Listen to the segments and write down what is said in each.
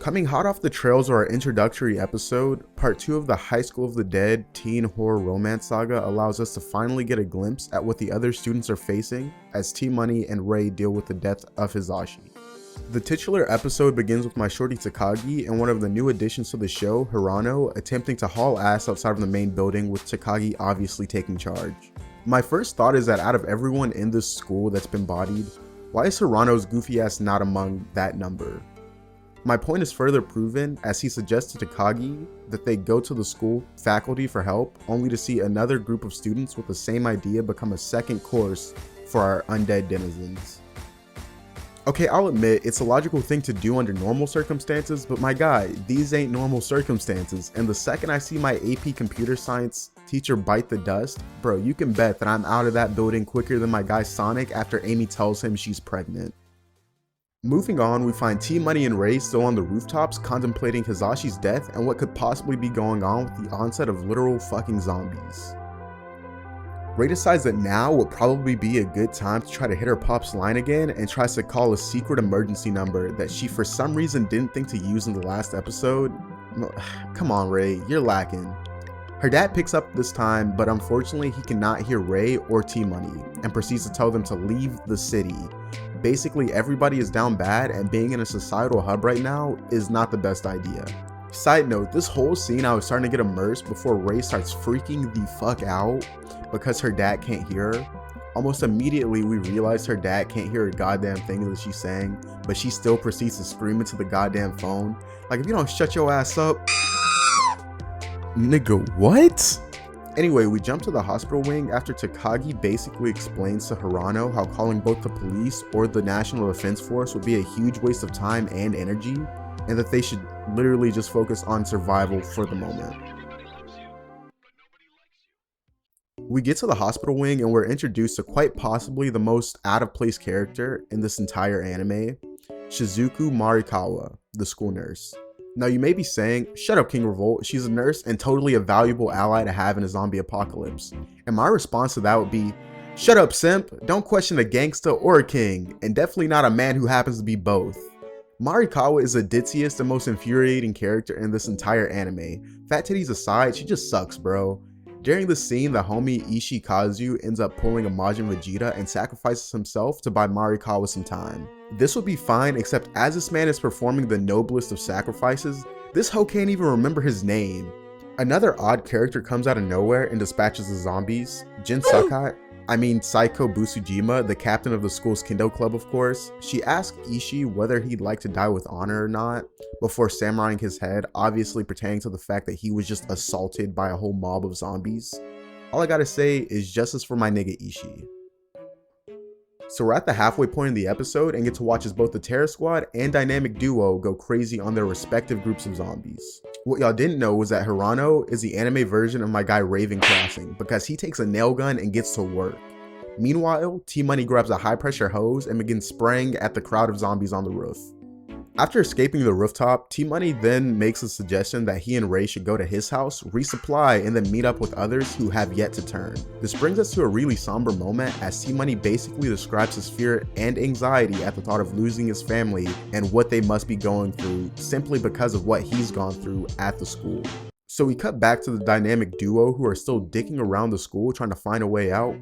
Coming hot off the trails of our introductory episode, part 2 of the High School of the Dead teen horror romance saga allows us to finally get a glimpse at what the other students are facing as T-Money and Rei deal with the death of Hisashi. The titular episode begins with my shorty Takagi and one of the new additions to the show, Hirano, attempting to haul ass outside of the main building with Takagi obviously taking charge. My first thought is that out of everyone in this school that's been bodied, why is Hirano's goofy ass not among that number? My point is further proven as he suggests to Takagi that they go to the school faculty for help, only to see another group of students with the same idea become a second course for our undead denizens. Okay, I'll admit, it's a logical thing to do under normal circumstances, but my guy, these ain't normal circumstances, and the second I see my AP Computer Science teacher bite the dust, bro, you can bet that I'm out of that building quicker than my guy Sonic after Amy tells him she's pregnant. Moving on, we find T-Money and Rei still on the rooftops contemplating Hisashi's death and what could possibly be going on with the onset of literal fucking zombies. Rei decides that now would probably be a good time to try to hit her pop's line again and tries to call a secret emergency number that she for some reason didn't think to use in the last episode. Come on Rei, you're lacking. Her dad picks up this time, but unfortunately he cannot hear Rei or T-Money and proceeds to tell them to leave the city. Basically everybody is down bad and being in a societal hub right now is not the best idea. Side note, this whole scene I was starting to get immersed before Rei starts freaking the fuck out because her dad can't hear her. Almost immediately we realize her dad can't hear a goddamn thing that she's saying, but she still proceeds to scream into the goddamn phone. Like, if you don't shut your ass up. Nigga, what? Anyway, we jump to the hospital wing after Takagi basically explains to Hirano how calling both the police or the National Defense Force would be a huge waste of time and energy, and that they should literally just focus on survival for the moment. We get to the hospital wing and we're introduced to quite possibly the most out of place character in this entire anime, Shizuku Marikawa, the school nurse. Now you may be saying, shut up kingrevolt, she's a nurse and totally a valuable ally to have in a zombie apocalypse. And my response to that would be, shut up simp, don't question a gangsta or a king, and definitely not a man who happens to be both. Marikawa is the ditziest and most infuriating character in this entire anime. Fat titties aside, she just sucks bro. During the scene, the homie Ishikazu ends up pulling a Majin Vegeta and sacrifices himself to buy Marikawa some time. This would be fine, except as this man is performing the noblest of sacrifices, this hoe can't even remember his name. Another odd character comes out of nowhere and dispatches the zombies. Jin Sakai, Saiko Busujima, the captain of the school's kendo club of course. She asked Ishii whether he'd like to die with honor or not, before samuraiing his head, obviously pertaining to the fact that he was just assaulted by a whole mob of zombies. All I gotta say is justice for my nigga Ishii. So we're at the halfway point in the episode and get to watch as both the Terror Squad and Dynamic Duo go crazy on their respective groups of zombies. What y'all didn't know was that Hirano is the anime version of my guy Raven Crossing because he takes a nail gun and gets to work. Meanwhile, T-Money grabs a high pressure hose and begins spraying at the crowd of zombies on the roof. After escaping the rooftop, T-Money then makes a suggestion that he and Rei should go to his house, resupply, and then meet up with others who have yet to turn. This brings us to a really somber moment as T-Money basically describes his fear and anxiety at the thought of losing his family and what they must be going through simply because of what he's gone through at the school. So we cut back to the Dynamic Duo who are still dicking around the school trying to find a way out.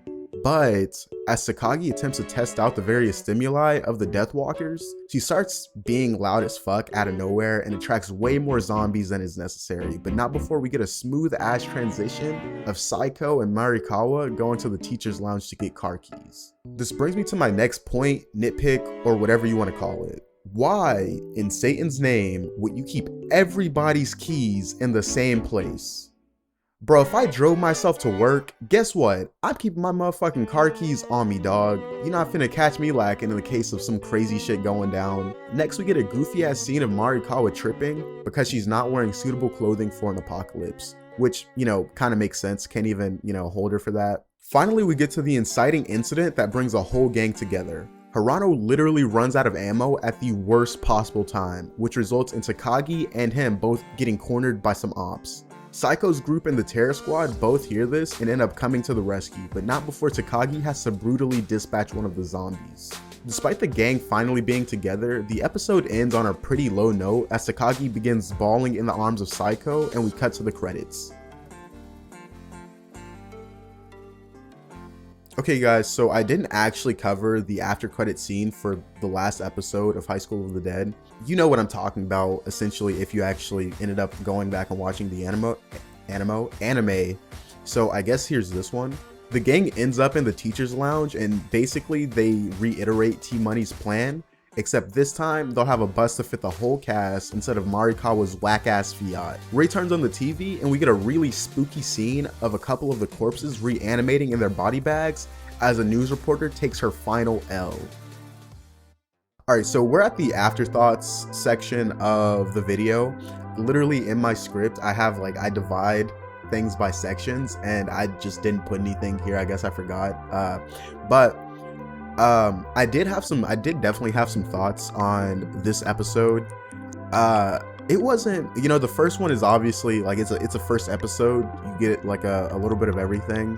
But as Takagi attempts to test out the various stimuli of the Deathwalkers, she starts being loud as fuck out of nowhere and attracts way more zombies than is necessary, but not before we get a smooth ass transition of Saiko and Marikawa going to the teacher's lounge to get car keys. This brings me to my next point, nitpick, or whatever you want to call it. Why, in Satan's name, would you keep everybody's keys in the same place? Bro, if I drove myself to work, guess what? I'm keeping my motherfucking car keys on me, dog. You're not finna catch me lacking in the case of some crazy shit going down. Next, we get a goofy ass scene of Marikawa tripping because she's not wearing suitable clothing for an apocalypse. Which, kind of makes sense. Can't even, hold her for that. Finally, we get to the inciting incident that brings a whole gang together. Hirano literally runs out of ammo at the worst possible time, which results in Takagi and him both getting cornered by some ops. Saiko's group and the Terror Squad both hear this and end up coming to the rescue, but not before Takagi has to brutally dispatch one of the zombies. Despite the gang finally being together, the episode ends on a pretty low note as Takagi begins bawling in the arms of Saiko, and we cut to the credits. Okay guys, so I didn't actually cover the after credit scene for the last episode of High School of the Dead. You know what I'm talking about, essentially, if you actually ended up going back and watching the anime. So I guess here's this one. The gang ends up in the teacher's lounge and basically they reiterate T-Money's plan, except this time they'll have a bus to fit the whole cast instead of Marikawa's whack-ass Fiat. Ray turns on the TV and we get a really spooky scene of a couple of the corpses reanimating in their body bags as a news reporter takes her final L. Alright, so we're at the afterthoughts section of the video. Literally in my script, I divide things by sections and I just didn't put anything here. I guess I forgot. I did definitely have some thoughts on this episode. It wasn't, the first one is obviously like it's a first episode. You get like a little bit of everything.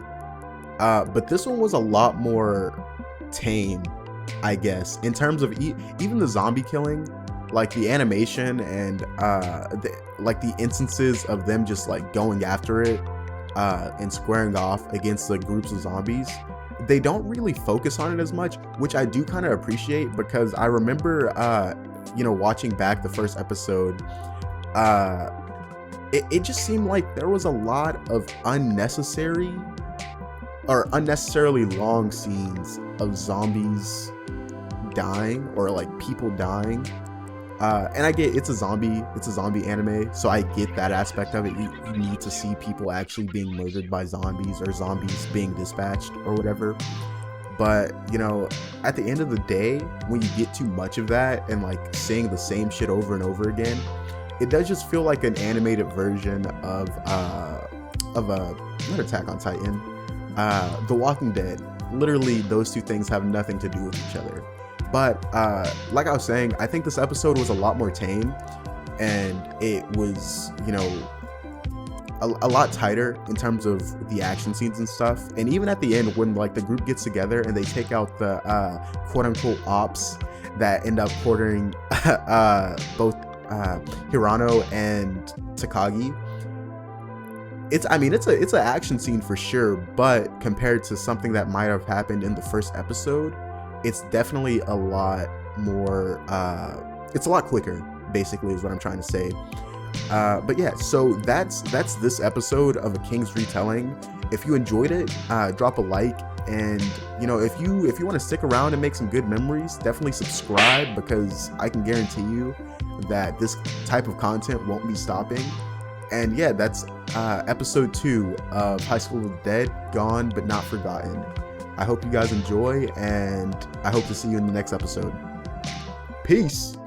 But this one was a lot more tame, I guess, in terms of even the zombie killing, like the animation and the instances of them just like going after it and squaring off against the groups of zombies. They don't really focus on it as much, which I do kind of appreciate, because I remember watching back the first episode, it just seemed like there was a lot of unnecessarily long scenes of zombies dying or like people dying. And I get it's a zombie anime, so I get that aspect of it. You need to see people actually being murdered by zombies or zombies being dispatched or whatever. But at the end of the day, when you get too much of that and like saying the same shit over and over again, it does just feel like an animated version of not Attack on Titan, The Walking Dead. Literally, those two things have nothing to do with each other. But like I was saying, I think this episode was a lot more tame, and it was, a lot tighter in terms of the action scenes and stuff. And even at the end, when like the group gets together and they take out the quote-unquote ops that end up quartering both Hirano and Takagi, it's an action scene for sure, but compared to something that might have happened in the first episode, it's definitely a lot more, it's a lot quicker, basically, is what I'm trying to say. But yeah, so that's this episode of A King's Retelling. If you enjoyed it, drop a like, and if you want to stick around and make some good memories, definitely subscribe, because I can guarantee you that this type of content won't be stopping. And yeah, that's episode 2 of High School of the Dead, Gone But Not Forgotten. I hope you guys enjoy, and I hope to see you in the next episode. Peace!